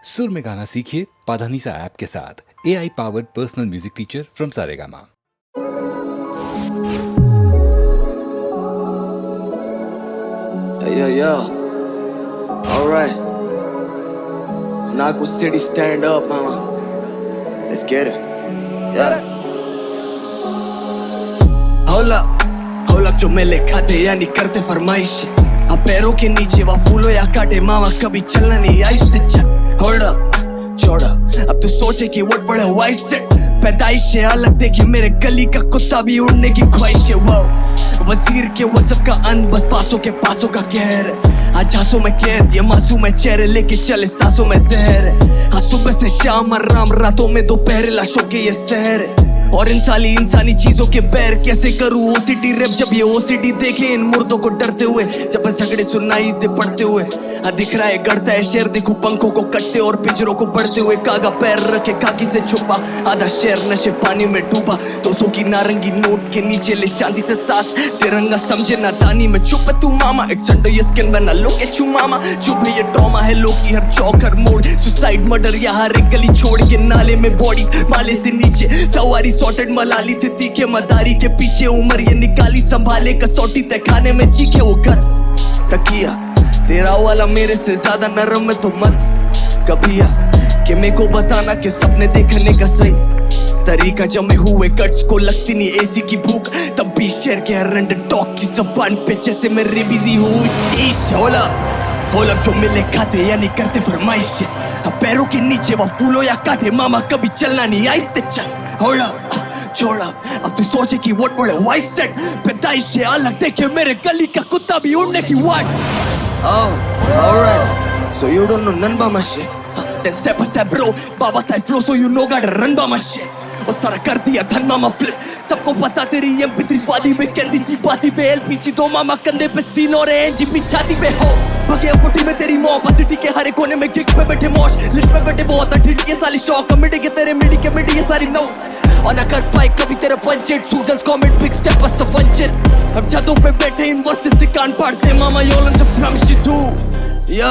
सुर में गाना सीखिए पाधानीसा ऐप के साथ। AI powered personal music teacher from Saregama. Yo, alright. Nagpur City, stand up, mama. Let's get it. Yeah. Hold up, जो मेले खाते यानी करते फरमाइश। अब पैरों के नीचे वा फूलो या काटे मामा कभी चलना नहीं आइस तिच्चा। Hold up, छोड़ अब तू सोचे कि वोट पड़े वाइस से पैदाइश है अलग देखिए मेरे गली का कुत्ता भी उड़ने की ख्वाहिश है। वो वजीर के वज़ब का अन बस पासों के पासों का कहर है। आज हासों में कैद ये मासूम है चेहरे लेके चले सांसों में जहर है। हाँ सुबह से शाम आराम रातों में दोपहर लाशों के ये शहर है। और इंसानी चीजों के पैर कैसे करूँ ओसीटी रैप जब ये ओसीटी देखे इन मुर्दों को डरते हुए जब झगड़े सुनाई दे पड़ते हुए। हाँ दिख रहा है गड़ता है शेर देखो पंखों को कटते और पिंजरों को बढ़ते हुए कागा पैर रखे खाकी से छुपा आधा शेर नशे पानी में डूबा। 200 की नारंगी नोट के नीचे ले शांति से सांस तिरंगा समझे ना दानी में चुप है तू मामा। एक चंडो ये स्किन बना लो के छू मामा चुप है ये ट्रॉमा है लोग की हर चौक हर मोड़ सुसाइड मर्डर या हर एक गली छोड़ के नाले में बॉडीज माले से नीचे सवारी सॉर्टेड मलाली थी तीखे मदारी के पीछे उम्र ये निकाली संभाले कसौटी तय खाने में चीखे वो घर तकिया तेरा वाला मेरे से ज्यादा नरम है तो मत कभिया कि मेरे को बताना कि सपने देखने का सही तरीका जमे हुए कट्स को लगती नहीं एसी की भूख तब भी शेर के हरंड टॉक की जबान पे जैसे मैं बिजी हूँ। शीश होला जो मिले खाते यानी करते फरमाइश। अब पैरों के नीचे वो फूलो या काटे मामा कभी चलना नहीं आइस चल होला छोड़ा अब तू सोचे कि वोट पड़े वाइस सेट पैदाइश है अलग देखे मेरे गली का कुत्ता भी उड़ने की वाट। Oh, alright. So you don't know none about my shit. Then step aside, bro. Baba side flow, so you know gotta run by my shit. और सारा कर दिया धन मामा फ्लिप सबको पता तेरी MP3 फादी में कैंडी सी पाती पे LPG दो मामा कंधे पे सीन और NGP छाती पे हो भगे फुटी में तेरी मॉप सिटी के हर कोने में गिग पे बैठे मौज लिट पे बैठे बहुत ठिठी के साली शौक कमेटी के तेरे मिडी के मिडी ये सारी नो और ना कर पाए कभी तेरे पंचेट सूजल्स comment big step as the future अब छतों पे बैठे इन वर्सेस से कान फाड़ते मामा योलन जब ड्रम शिट टू या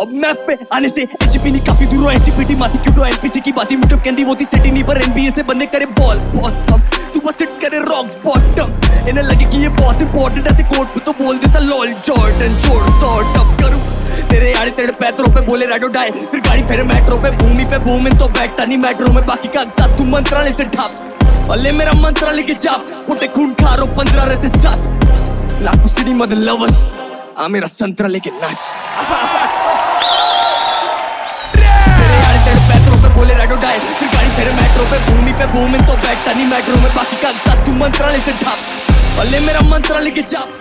अब मैप पे आने से एचपी नहीं काफी दूर है एनटीपीटी माथी क्यों तो एनपीसी की बातें मुटो कैंडी वो थी सेटिंग नहीं पर एनबीए से बनने करे बॉल बॉटम तू बस सिट करे रॉक बॉटम इन्हें लगे कि ये बहुत इंपॉर्टेंट है कोर्ट पे तो बोल देता लॉल जॉर्डन छोड़ सॉर्ट अप करूं तेरे आड़े तेरे पैरों पे बोले राडो डाई फिर गाड़ी फेरे मेट्रो पे भूमि पे भूमिन तो बैठता नहीं मेट्रो में बाकी कागजात तू मंत्रालय से ढाप अल्ले मेरा मंत्रालय के जाप पुटे खून खारो 15 रहते साथ नागपुर सिटी मदर लवर्स आ मेरा संतरा लेके नाच तेरे आड़े तेरे पैरों पे बोले राडो डाई फिर गाड़ी तेरे मेट्रो पे भूमिन तो बैठता नहीं मेट्रो में बाकी कागजात तू मंत्रालय से ढाप अल्ले मेरा मंत्रालय के जाप।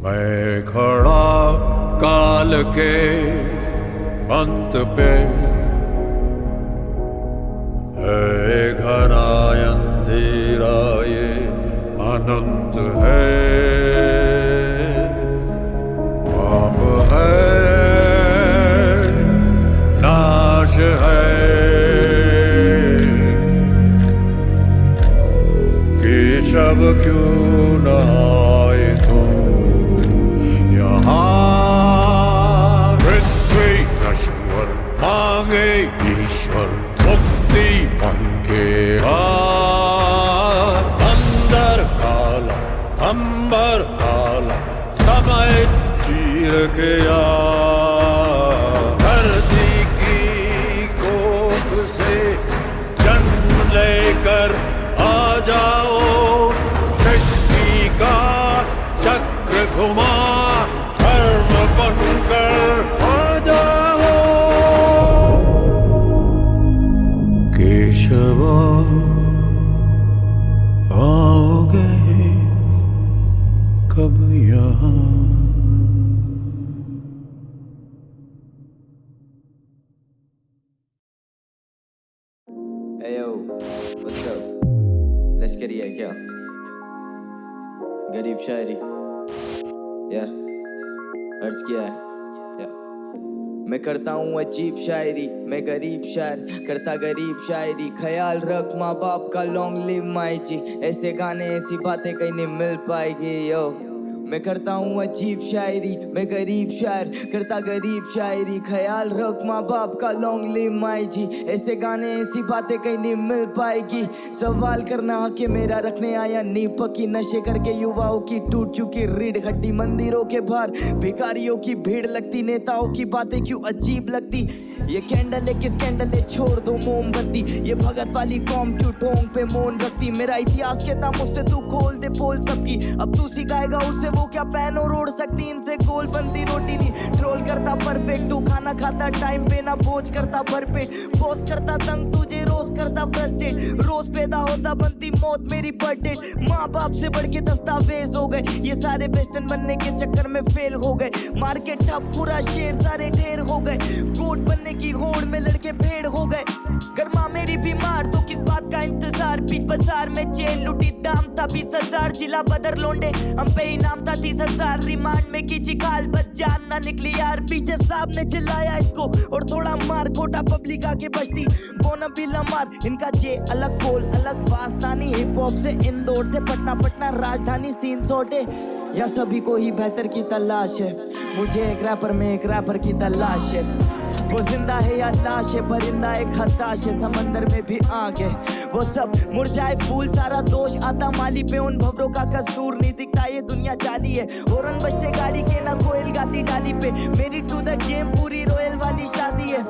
मैं खड़ा काल के अंत पे है घना अंधेरा ये अनंत है पाप है नाश है केशव क्यों न आए तुम यहाँ पृथ्वी नश्वर मांगे ईश्वर मुक्ति मन के अंदर काला अंबर काला समय चीर के धरती की कोख से जन्म लेकर आ जाओ सृष्टि का चक्र घुमा धर्म बनकर आ जाओ केशव आओगे कब यहाँ। Hey yo, what's up? Let's get it, क्या? गरीब शायरी, yeah, अर्ज किया है, yeah. मैं करता हूँ अजीब शायरी, मैं गरीब शायर करता गरीब शायरी। ख्याल रख माँ बाप का, लॉन्ग लिव माई जी। ऐसे गाने ऐसी बातें कहीं नहीं मिल पाएगी यो। मैं करता हूँ अजीब शायरी, मैं गरीब शायर करता गरीब शायरी। ख्याल रख माँ बाप का, लॉन्ग लिव माई जी। ऐसे गाने ऐसी बातें कहीं नहीं मिल पाएगी। सवाल करना कि मेरा रखने आया नी पक्की। नशे करके युवाओं की टूट चुकी रीढ़ हड्डी। मंदिरों के बाहर भिखारियों की भीड़ लगती। नेताओं की बातें क्यों अजीब लगती। ये कैंडल है किस कैंडल है, छोड़ दो मोमबत्ती। ये भगत वाली कौम क्यों ठोंग पे मौन रखती। मेरा इतिहास कहता मुझसे तू खोल दे पोल सबकी। अब तू सिखाएगा उससे वो क्या पैन और ओढ़ सकती। इनसे गोल बनती रोटी नहीं। ट्रोल करता परफेक्ट, तू खाना खाता टाइम पे ना। बोझ करता भरपेट, पोस्ट करता तंग, तुझे रोज करता फ्रस्ट्रेट। रोज पैदा होता बनती मौत मेरी बर्थडे। माँ बाप से बढ़ के दस्तावेज हो गए। ये सारे वेस्टर्न बनने के चक्कर में फेल हो गए। मार्केट ठप, पूरा शेर सारे ढेर हो गए। कोट बनने की होड़ में लड़के भेड़ हो गए। गर्मा मेरी बीमार तो किस बात का इंतजार। बीच बाजार में चेन लुटी, दाम था 20,000। जिला बदर लोंडे हम पे इनाम था 30,000। रिमांड में की चिकाल बच जान ना निकली यार। पीछे साहब ने चिल्लाया इसको और थोड़ा मार। खोटा पब्लिक आगे बचती बोना बिला मार। इनका जे अलग बोल अलग वास्तानी। हिप हॉप से इंदौर से पटना, पटना राजधानी सीन सोटे। या सभी को ही बेहतर की तलाश है। मुझे एक रैपर में एक रैपर की तलाश है। वो जिंदा है या लाश है, परिंदा एक हताश है। समंदर में भी आग है, वो सब मुरझाए फूल। सारा दोष आता माली पे, उन भवरों का कसूर नहीं दिखता। ये दुनिया जाली है, हॉर्न बजते गाड़ी के ना कोयल गाती डाली पे। मेरी टू द गेम पूरी रॉयल वाली शादी है।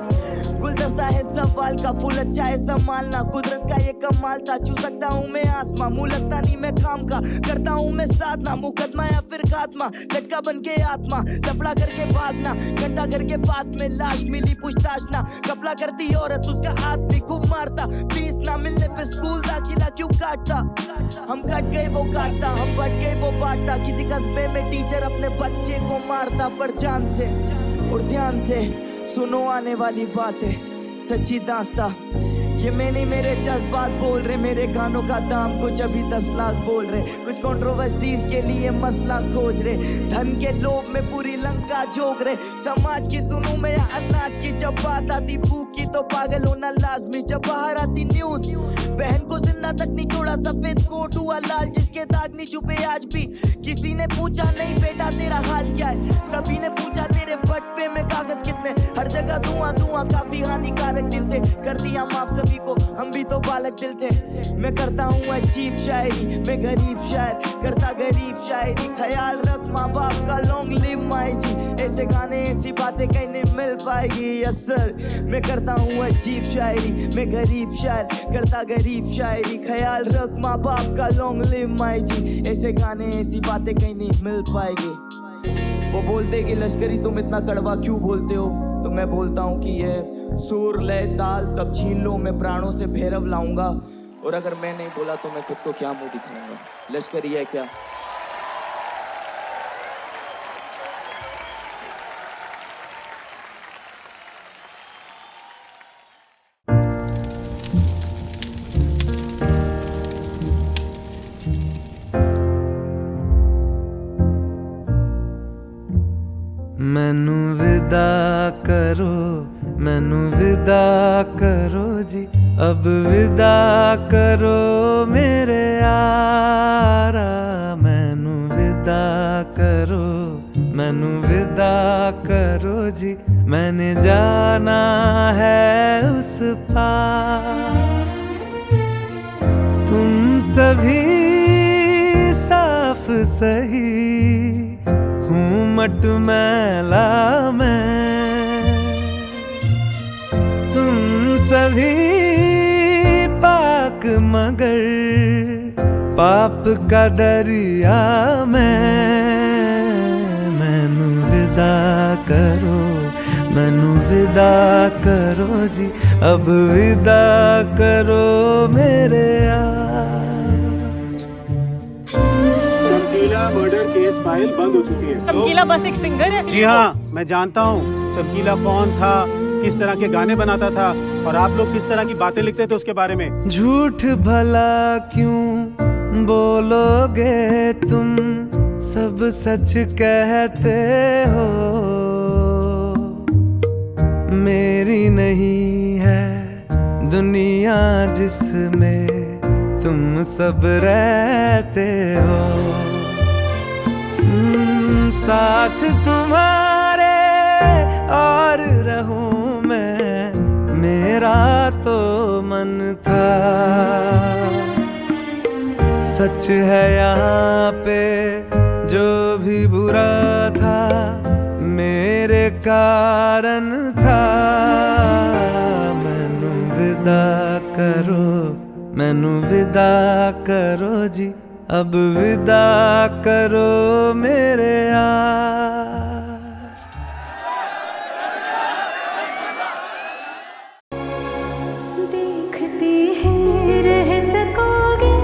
गुलदस्ता है सवाल का, फूल अच्छा है संभालना। कुदरत का ये कमाल था। छू सकता हूँ मैं आसमां, मुँह लगता नहीं मैं काम का। करता हूँ मैं साधना, मुकदमा या फिर खात्मा। लटका बन के आत्मा, लफड़ा करके भागना। घंटा घर के पास में लाश मिली, पूछताछ ना। कपड़ा करती औरत, उसका आदमी खूब मारता। फीस ना मिलने पे स्कूल दाखिला क्यों काटता। हम कट गए वो काटता, हम बट गए वो बांटता। किसी कस्बे में टीचर अपने बच्चे को मारता। पर जान से और ध्यान से सुनो आने वाली बातें, सच्ची दास्ता। ये मैंने मेरे जज्बात बोल रहे। मेरे गानों का दाम कुछ अभी 10 लाख बोल रहे। कुछ कंट्रोवर्सीज के लिए मसला खोज रहे। धन के लोभ में पूरी लंका झोंक रहे। समाज की सुनूं मैं या अनाज की। जब बात आती भूख की तो पागल होना लाजमी। जब बाहर आती न्यूज, बहन को जिंदा तक नहीं छोड़ा। सफेद कोट हुआ लाल, जिसके दाग नहीं छुपे आज भी। किसी ने पूछा नहीं बेटा तेरा हाल क्या है। सभी ने पूछा तेरे बट पे में कागज कितने। हर जगह धुआं धुआं, काफी हानिकारक दिन थे। कर दिया माफ सभी को, हम भी तो बालक दिल थे। मैं करता हूँ अजीब शायरी, मैं गरीब शायर करता गरीब शायरी। ख्याल रख माँ बाप का, लॉन्ग लिव माई जी। ऐसे गाने ऐसी बातें कहीं नहीं मिल पाएगी। यस सर, मैं करता हूँ अजीब शायरी, मैं गरीब शायर करता गरीब शायरी। ख्याल रख माँ बाप का, लॉन्ग लिव माई जी। ऐसे गाने ऐसी बातें कहीं नहीं मिल पाएगी। वो बोलते कि लश्करी तुम इतना कड़वा क्यों बोलते हो, तो मैं बोलता हूँ कि ये सुर लय ताल सब छीन लो, मैं प्राणों से भैरव लाऊंगा। और अगर मैं नहीं बोला तो मैं खुद को क्या मुंह दिखाऊंगा। लश्करी है क्या? मैनू विदा करो, मैनू विदा करो जी। अब विदा करो मेरे यारा। मैनू विदा करो, मैनू विदा करो जी। मैंने जाना है उस पार। तुम सभी साफ सही हूँ मटमैला मैं। तुम सभी पाक मगर पाप का दरिया मैं। मैनू विदा करो, मैनू विदा करो जी। अब विदा करो मेरे यार। चमकीला मर्डर केस फाइल बंद हो चुकी है। चमकीला बस एक सिंगर है। जी हाँ, मैं जानता हूँ चमकीला कौन था, किस तरह के गाने बनाता था और आप लोग किस तरह की बातें लिखते थे उसके बारे में। झूठ भला क्यों बोलोगे तुम, सब सच कहते हो। मेरी नहीं है दुनिया जिसमें तुम सब रहते हो। साथ तुम्हारे और रहूं मैं, मेरा तो मन था। सच है यहाँ पे जो भी बुरा था मेरे कारण था। मैनू विदा करो, मैनू विदा करो जी, अब विदा करो मेरे यार। देखते हैं रह सकोगे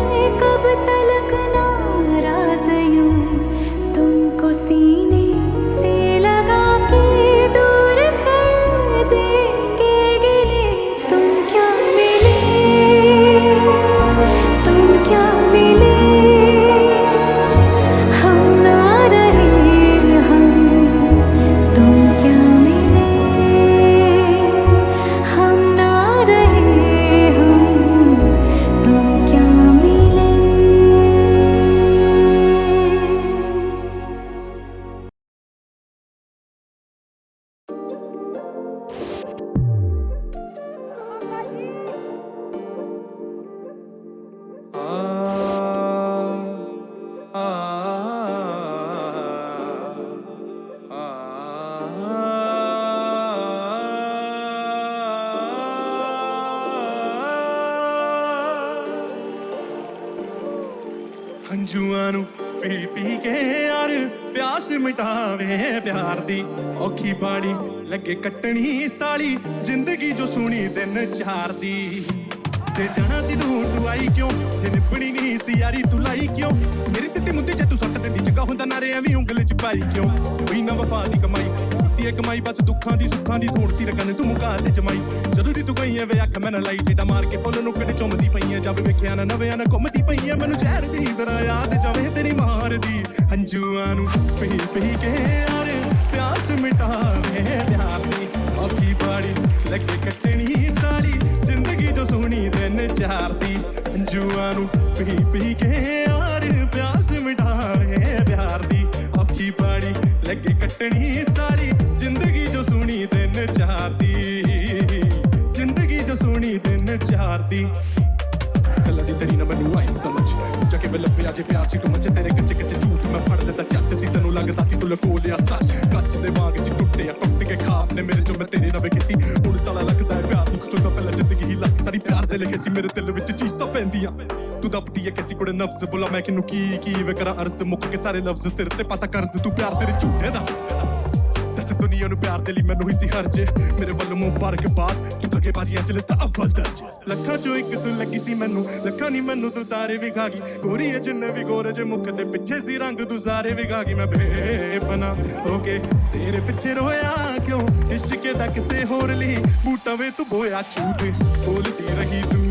कब तलक नाराज यूं, तुमको सीने से लगा के दूर कर देंगे गिले। तुम क्या मिले, तुम क्या मिले, हम ना रहे हम, तुम क्या मिले, हम ना रहे हम, तुम क्या मिले। ਹੰਝੂਆਂ ਨੂੰ ਪੀ ਪੀ ਕੇ ਯਾਰ ਪਿਆਸ ਮਿਟਾਵੇ ਪਿਆਰ ਦੀ ਔਖੀ ਬਾਣੀ ਲੱਗੇ ਕੱਟਣੀ ਸਾਲੀ ਜ਼ਿੰਦਗੀ ਜੋ ਸੁਣੀ ਦਿਨ ਚਾਰ ਦੀ। ਜੇ ਜਾਣਾ ਸੀ ਦੂਰ ਤੂੰ ਆਈ ਕਿਉਂ, ਜੇ ਨਿਭਣੀ ਨਹੀਂ ਸੀ ਯਾਰੀ ਤੂੰ ਲਾਈ ਕਿਉਂ। ਮੇਰੀ ਦਿੱਤੀ ਮੁੱਦੇ ਚ ਤੂੰ ਸੁੱਟ ਦਿੰਦੀ, ਚੰਗਾ ਹੁੰਦਾ ਨਾਰੇ ਐਵੇਂ ਉਂਗਲ ਚ ਪਾਈ ਕਿਉਂ। ਕੋਈ ਨਾ ਵਫਾ ਦੀ ਕਮਾਈ ਕੀਤੀ ਕਮਾਈ, ਬਸ ਦੁੱਖਾਂ ਦੀ ਸੁੱਖਾਂ ਦੀ ਥੋੜ ਸੀ ਰਕਨ ਤੂੰ ਮੁਕਾ ਲੈ ਜਮਾਈ। ਜਦੋਂ ਦੀ ਤੂੰ ਗਈ ਐ ਵੇ ਅੱਖ ਮੈਂ ਨਾ ਲਾਈ, ਟੇਡਾ ਮਾਰ ਕੇ ਫੁੱਲ ਨੂੰ ਕਿਤੇ ਚੁੰਮਦੀ ਪਈ ਐ। ਜਦ ਵੇਖਿਆ ਨਾ ਨਵਿਆਂ ਨਾ ਘੁੰਮਦੀ ਪਈ ਐ, ਮੈਨੂੰ ਜ਼ਹਿਰ ਦੀ ਤਰ੍ਹਾਂ ਯਾਦ ਜਾਵੇ ਤੇਰੀ ਮਾਰਦੀ। ਹੰਝੂਆਂ ਨੂੰ ਪੀ ਪੀ ਕੇ ਯਾਰ ਪਿਆਸ ਮਿਟਾਵੇ ਪਿਆਰ ਦੀ ਔਖੀ ਬਾੜੀ ਲੱਗੇ ਕੱਟਣੀ ਸਾਲੀ ਜ਼ਿੰਦਗੀ ਜੋ ਸੋਹਣੀ ਦਿਨ ਚਾਰ ਦੀ। ਹੰਝੂਆਂ ਨੂੰ ਪੀ ਪੀ ਕੇ ਯਾਰ ਪਿਆਸ ਮਿਟਾਵੇ ਪਿਆਰ ਦੀ ਔਖੀ ਬਾੜੀ ਲੱਗੇ ਕੱਟਣੀ ਸਾਲੀ ਜ਼ਿੰਦਗੀ ਜੋ ਸੋਹਣੀ ਦਿਨ ਚਾਰ ਦੀ, ਜ਼ਿੰਦਗੀ ਜੋ ਸੋਹਣੀ ਦਿਨ ਚਾਰ ਦੀ। ਗੱਲਾਂ ਦੀ ਤੇਰੀ ਨਾ ਮੈਨੂੰ ਆਈ ਸਮਝ, ਪੁੱਛਾ ਕੇ ਮੈਂ ਲੱਭਿਆ ਜੇ ਪਿਆਰ ਸੀ ਤੂੰ ਮੱਚ ਤੇਰੇ ਕੱਚੇ ਕੱਚੇ ਝੂਠ ਮੈਂ ਫੜ ਲੈਂਦਾ ਝੱਟ ਸੀ। ਤੈਨੂੰ ਲੱਗਦਾ ਸੀ ਤੂੰ ਲਕੋ ਲਿਆ ਸੱਚ, ਕੱਚ ਦੇ ਵਾਂਗ ਸੀ ਟੁੱਟਿਆ ਟੁੱਟ ਕੇ ਖਾਬ ਨੇ ਮੇਰੇ ਚੋਂ ਮੈਂ ਤੇਰੇ ਨਾਲ ਵੇਖੀ ਸੀ। ਹੁਣ ਸਾਲਾ ਲੱਗਦਾ ਹੈ ਪਿਆਰ ਨੂੰ ਖੁਸ਼ੋਂ ਤਾਂ ਪਹਿਲਾਂ ਜ਼ਿੰਦਗੀ ਹੀ ਲੱਗੀ ਸਾਰੀ ਪਿਆਰ ਦੇ ਲਿਖੇ ਸੀ ਮੇਰੇ ਦਿਲ ਵਿੱਚ ਚੀਸਾਂ ਪੈਂਦੀਆਂ। ਤੂੰ ਦੱਬਦੀ ਹੈ ਕਿਸੇ ਕੋਲੇ ਨਫਸ, ਬੋਲਾ ਮੈਂ ਕਿਨੂੰ ਕੀ ਵੇ ਕਰਾਂ ਅਰਜ਼, ਮੁੱਕ ਕੇ ਸਾਰੇ ਲਫ਼ਜ਼ ਸਿਰ ਤੇ ਪਤਾ ਕਰਜ਼ ਤੂੰ ਪਿਆਰ ਤੇਰੇ ਝੂਠੇ ਦਾ। ਦੱਸ ਦੁਨੀਆ ਨੂੰ ਪਿਆਰ ਦੇ ਲਈ ਮੈਨੂੰ ਹੀ ਸੀ ਹਰਜ, ਮੇਰੇ ਵੱਲੋਂ ਮੁਬਾਰਕਬਾਦ ਤੂੰ ਧੱਕੇ ਬਾਜੀਆਂ ਚ ਲਿੱਤਾ ਅੱਵਲ ਦਰਜ। ਲੱਖਾਂ ਚੋਂ ਇੱਕ ਤੂੰ ਲੱਗੀ ਸੀ ਮੈਨੂੰ, ਲੱਖਾਂ ਨਹੀਂ ਮੈਨੂੰ ਤੂੰ ਤਾਰੇ ਵਿਖਾ ਗਈ। ਗੋਰੀ ਹੈ ਜਿੰਨੇ ਵੀ ਗੋਰੇ ਜੇ ਮੁੱਖ ਦੇ ਪਿੱਛੇ ਸੀ ਰੰਗ ਤੂੰ ਸਾਰੇ ਵਿਖਾ ਗਈ। ਮੈਂ ਬੇਪਨਾ ਹੋ ਕੇ ਤੇਰੇ ਪਿੱਛੇ ਰੋਇਆ ਕਿਉਂ, ਇਸ਼ਕ ਦਾ ਕਿਸੇ ਹੋਰ ਲਈ ਬੂਟਾ ਵੇ ਤੂੰ ਬੋਇਆ ਝੂਠ ਬੋਲਦੀ ਰਹੀ ਤੂੰ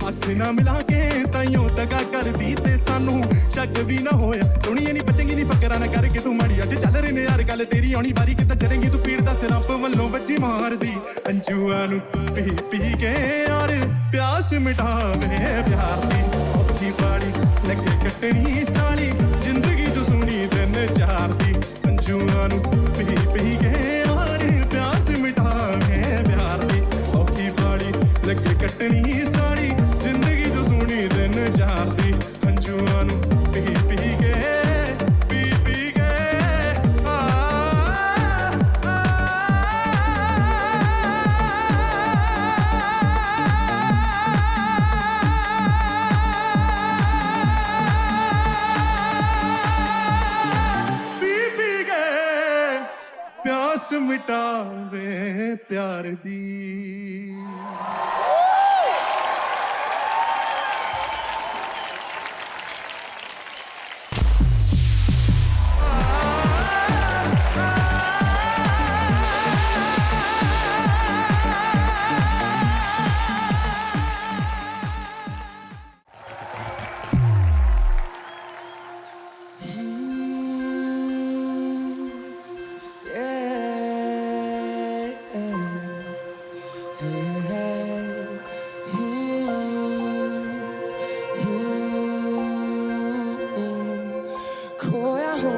ਅੱਖ ਨਾ ਮਿਲਾ ਕੇ ਤਾਈਓ ਦਗਾ ਕਰਦੀ ਤੇ ਸਾਨੂੰ ਸ਼ੱਕ ਵੀ ਨਾ ਹੋਇਆ। ਸੁਣੀਏ ਨਹੀਂ ਬਚੇਂਗੀ ਨਹੀਂ ਫਕਰਾਂ ਨਾ ਕਰਕੇ ਤੂੰ ਮਾੜੀ ਅੱਜ ਚੱਲ ਰਹੇ ਨੇ ਯਾਰ ਗੱਲ ਤੇਰੀ ਆਉਣੀ ਵਾਰੀ ਕਿੱਦਾਂ ਚਰੇਂਗੀ ਤੂੰ ਪੀੜ ਦਾ ਸਿਰੰਪ ਵੱਲੋਂ ਵੱਜੀ ਮਾਰਦੀ। ਹੰਝੂਆਂ ਨੂੰ ਪੀ ਪੀ ਕੇ ਯਾਰ ਪਿਆਸ ਮਿਟਾਵੇ ਪਿਆਰ ਦੀ ਔਖੀ ਬਾੜੀ ਲੱਗੇ ਕੱਟਣੀ ਸਾਲੀ ਜ਼ਿੰਦਗੀ ਜੋ ਸੋਹਣੀ ਦਿਨ ਚਾਰ ਦੀ। ਹੰਝੂਆਂ ਨੂੰ ਪੀ ਪੀ ਕੇ ਯਾਰ ਪਿਆਸ ਮਿਟਾਵੇ ਪਿਆਰ ਦੀ ਔਖੀ ਬਾੜੀ ਲੱਗੇ ਕੱਟਣੀ ਸਾਲੀ ਜ਼ਿੰਦਗੀ ਜੋ ਸੋਹਣੀ ਦਿਨ ਚਾਰ ਦੀ। ਹੰਝੂਆਂ ਨੂੰ ਪੀ ਪੀ ਕੇ ਪਿਆਸ ਮਿਟਾਵੇ ਪਿਆਰ ਦੀ।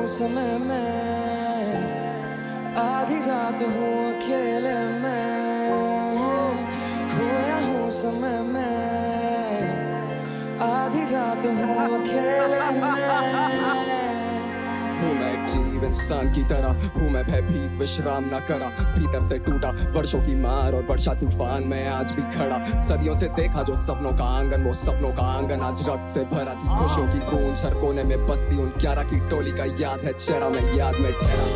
समय में, आधी रात हूँ अकेले में, खोया हूँ समय में, आधी रात हूँ अकेले में। हूँ मैं एक जीव इंसान की तरह, हूँ मैं भयभीत विश्राम न करा, भीतर से टूटा वर्षों की मार और वर्षा तूफान में आज भी खड़ा। सदियों से देखा जो सपनों का आंगन, वो सपनों का आंगन आज रक्त से भरा थी। खुशियों की गूंज हर कोने में बसती उन 11 की टोली का याद है चेहरा, मैं याद में ठहरा।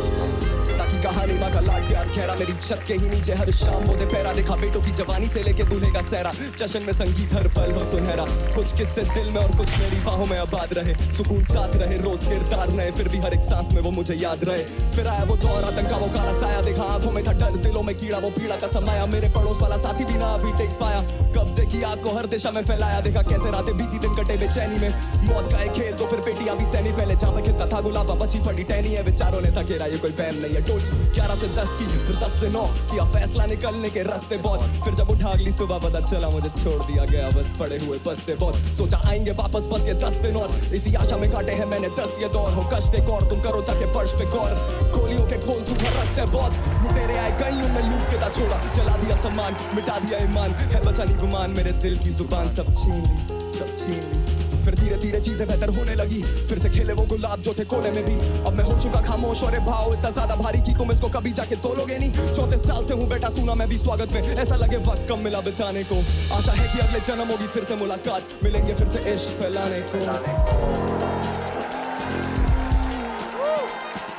ताकि कहानी माँ का लाड प्यार गहरा, मेरी छत के ही नीचे हर शाम मोदे पैरा, देखा बेटों की जवानी से लेके दूल्हे का सहरा। जश्न में संगीत हर पल हो सुनहरा, कुछ किस्से दिल में और कुछ मेरी बाहों में आबाद रहे। सुकून साथ रहे रोज किरदार नए, फिर भी हर एक सांस में वो मुझे याद रहे। फिर आया वो दौर आतंका, वो काला साया, देखा आंखों में था डर, दिलों में कीड़ा, वो पीड़ा का समाया। मेरे पड़ोस वाला साथी भी ना अभी टेक पाया, कब्जे की आग को हर दिशा में फैलाया। देखा कैसे रातें बीती दिन कटे बेचैनी में, मौत का एक खेल तो फिर बेटी अभी सैनी। पहले जहाँ मैं खिलता था गुलाबा, बची पड़ी टहनी है। विचारों ने था घेरा, ये कोई फैम नहीं है। टोली 11 से 10 की, फिर 10 से 9 किया फैसला निकलने के रास्ते बहुत। फिर जब उठा अगली सुबह पता चला मुझे छोड़ दिया गया, बस पड़े हुए बसते बहुत। सोचा आएंगे वापस बस ये 10 दिन और, इसी आशा में काटे हैं मैंने 10 ये दौर। हो कष्ट एक और, तुम करो जाके फर्श पे गौर, गोलियों के खून सुखा रखते बहुत। लुटेरे आए गई हूँ मैं लूट के था छोड़ा, जला दिया सम्मान मिटा दिया ईमान। है बचा नहीं गुमान, मेरे दिल की जुबान सब छीन ली, सब छीन ली। फिर धीरे धीरे चीजें बेहतर होने लगी, फिर से खिले वो गुलाब जो थे कोने में भी। अब मैं हो चुका खामोश और ये भाव इतना ज्यादा भारी कि तुम इसको कभी जाके तोलोगे नहीं। 34 साल से हूँ बेटा सुना मैं भी स्वागत में, ऐसा लगे वक्त कम मिला बिताने को। आशा है कि अगले जन्म होगी फिर से मुलाकात, मिलेंगे फिर से इश्क फैलाने को।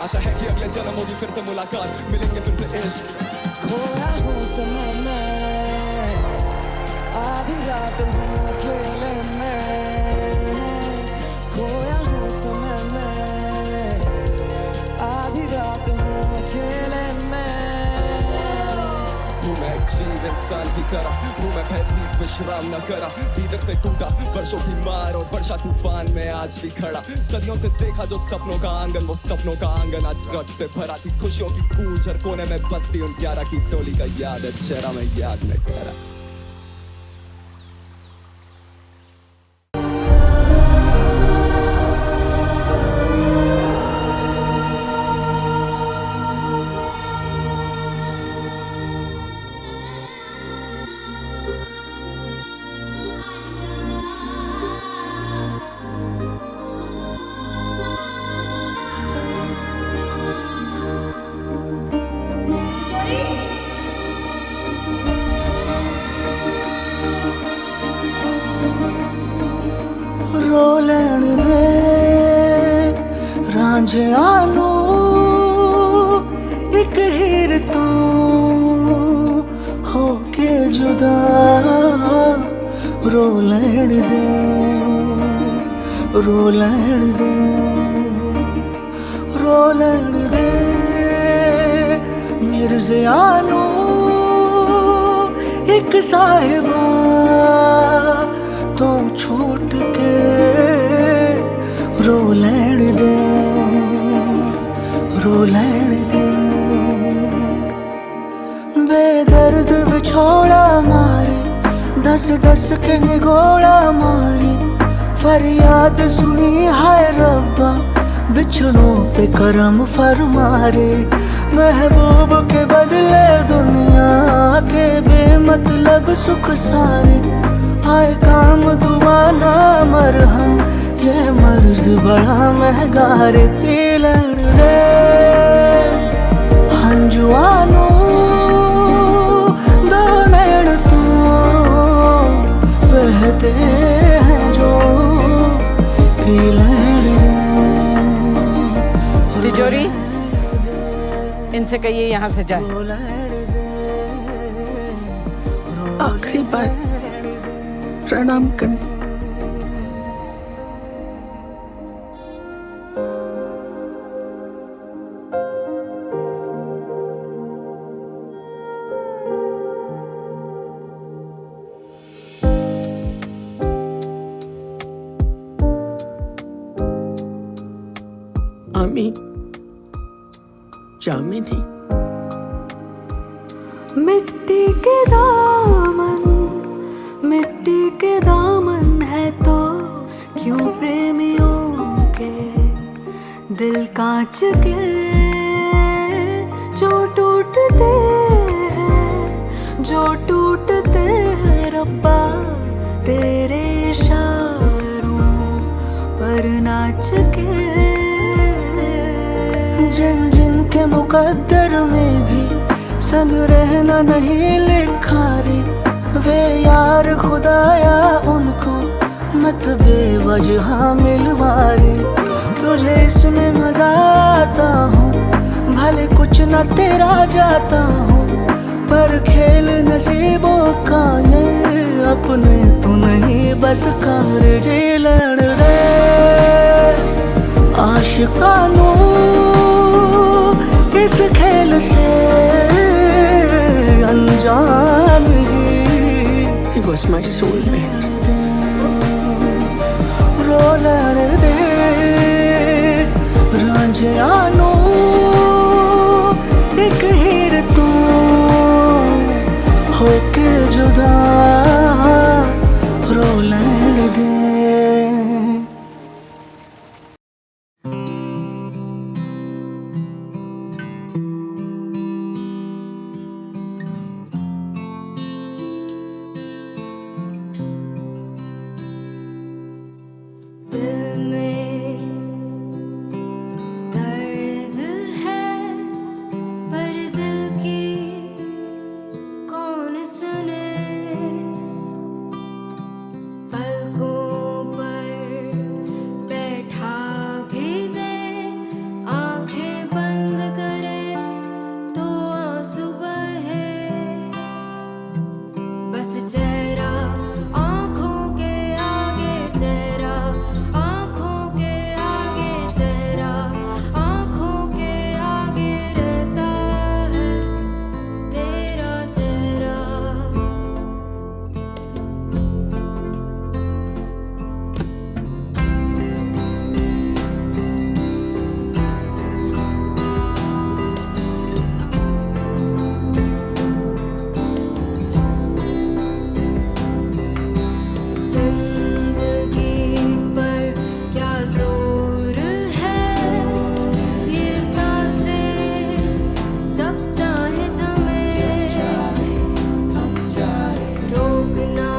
आशा है कि अगले जन्म होगी फिर से मुलाकात, मिलेंगे फिर से इश्क। खोया हूँ समय में, आधी रात हूँ अकेले में, खोया हूँ समय में, आधी रात हूँ अकेले में। हूँ मैं एक जीव इंसान की तरह, हूँ मैं भयभीत विश्राम न करा, भीतर से टूटा वर्षों की मार और वर्षा तूफान में आज भी खड़ा। सदियों से देखा जो सपनों का आंगन, वो सपनों का आंगन आज रक्त से भरा थी। खुशियों की गूंज हर कोने में बसती उन 11 की टोली का याद है चेहरा, मैं याद में ठहरा। रो लैण दे रांझिया नू एक हीर तो होके जुदा, रो लैण दे, रो लैण दे, रो लैण दे मिर्ज़िया नू एक साहिबा तो छूट के, रो लैण दे, रो लैण दे। बेदर्द विछोड़ा मारे, दस दस के निगोड़ा मारे, फरियाद सुनी हाय रब्बा, बिछड़ों पे करम फरमारे। महबूब के बदले दुनिया के बेमतलब सुख सारे, आए काम दुआ ना मरहम, ये मर्ज बड़ा महंगा रे। पी लैण दे हंजुआनू दो नैण तो बहते हैं जो, पी लैण दे। तिजोरी, इनसे कहिए यहाँ से जाए। आखिरी बार प्रणाम कर। आमी जामिनी, मिट्टी के दामन, मिट्टी के दामन है तो क्यों प्रेमियों के दिल कांच के जो टूटते हैं, जो टूटते हैं रब्बा तेरे इशारों पर नाच के। जिन जिन के मुकद्दर में भी सब रहना नहीं लिखा रे, वे यार खुदाया उनको मत बेवजह मिलवारे। तुझे इसमें मजा आता हूँ, भले कुछ न तेरा जाता हूँ, पर खेल नसीबों का ये अपने तू नहीं बस कार जे लड़ दे आशिकानू इस खेल से अनजान ही। He was my soulmate. रो लड़ दे रांझियानू एक हीर तू होके जुदा रो लड़ दे। दिल में दर्द है पर दिल की कौन सुने, पलकों पर बैठा भी दे, आंखें बंद करे तो आंसू बहे, बस चेहरा आंखों के आगे, चेहरा आंखों के आगे, चेहरा आंखों के आगे रहता है तेरा चेहरा। जिंदगी पर क्या जोर है, ये सांसें जब चाहे थमे, रोकना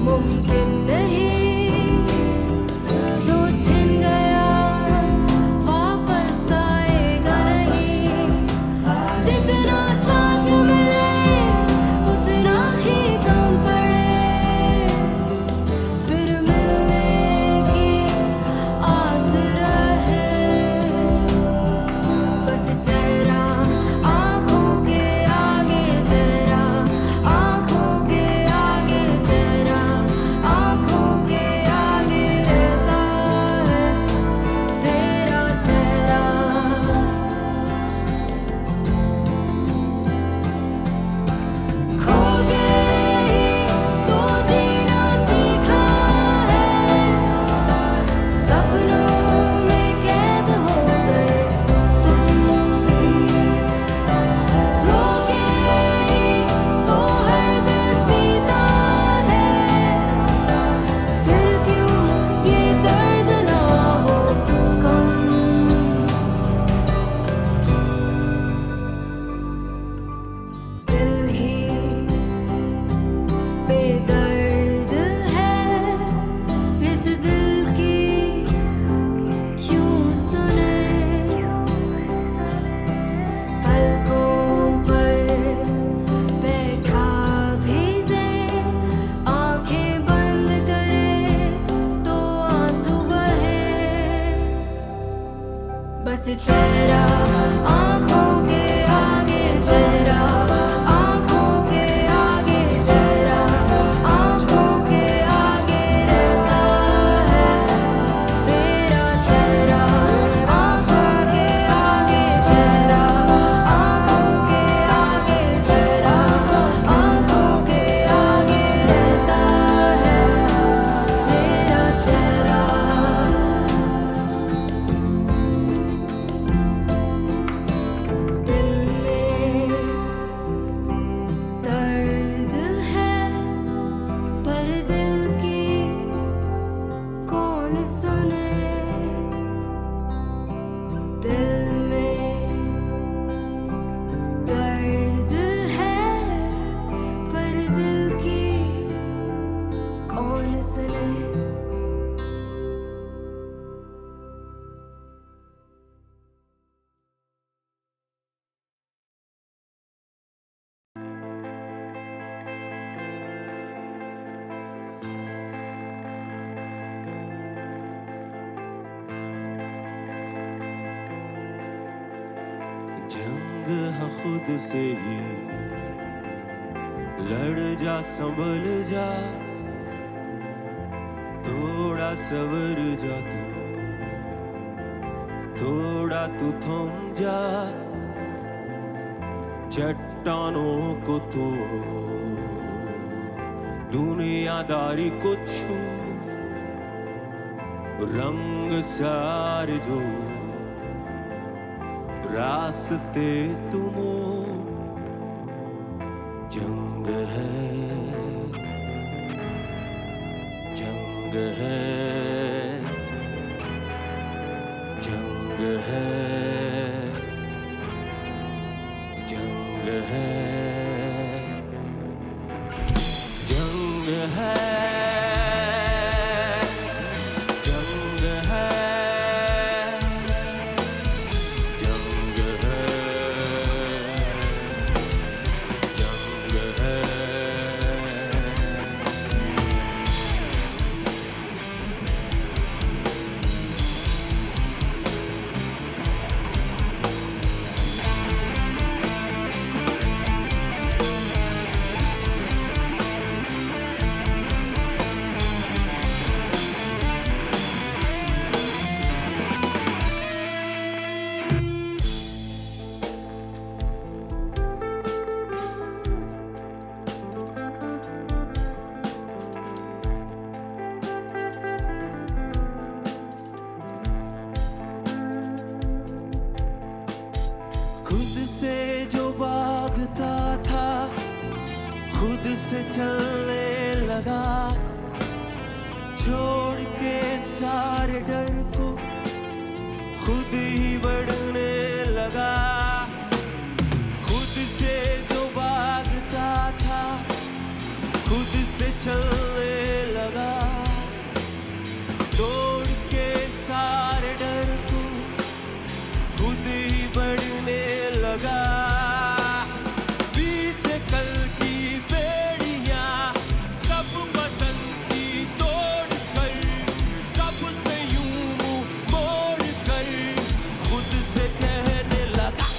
मुमकिन नहीं, जो छिन गया वापस आएगा नहीं, जितना साथ मिले उतना ही कम पड़े, फिर मिलने की आस रहे, बस चेहरा आंखों के आगे, चेहरा आंखों के आगे, चेहरा आंखों के आगे रहता है तेरा चेहरा। खो गए ही तो जीना सीखा है, सपनों में कैद हो गए तुम, रोके ही तो हर दिल पीता है, फिर क्यों ये दर्द ना हो कम। दिल ही बेदर्द है, इस दिल की क्यों सुने, पलकों पर बैठा भी दे, आंखें बंद करे तो आंसू बहे, बस चेहरा आंखों के आगे, चेहरा आंखों के आगे, चेहरा आंखों के आगे रहता है तेरा चेहरा, आंखों के आगे, चेहरा आंखों के आगे, चेहरा आंखों के आगे रहता है तेरा चेहरा। दिल में दर्द है पर दिल की कौन सुने, जंग है खुद से ही, लड़ जा संभल जा, थोड़ा सवर जा तू, थोड़ा तू थम जा, चट्टानों को तो दुनियादारी को छू, रंग सार जो रास्ते तुम जंग है, जंग है, जंग है, जंग है, जंग है, जंग है, जंग है, जंग है। खुद से जो भागता था, खुद से चलने लगा, छोड़ के सारे डर को खुद ही बढ़ने लगा। खुद से जो भागता था, खुद से चलने लगा, तोड़ के सारे डर को खुद ही बढ़ने लगा। बीते कल की बेड़ियां सब वतन की तोड़ कर, सबसे यूं मुंह मोड़ कर खुद से कहने लगा,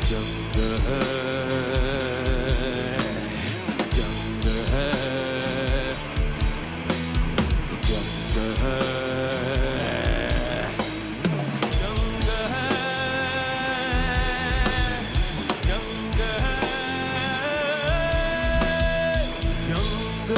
जंग है, जंग है, जंग है, जंग है, जंग है, जंग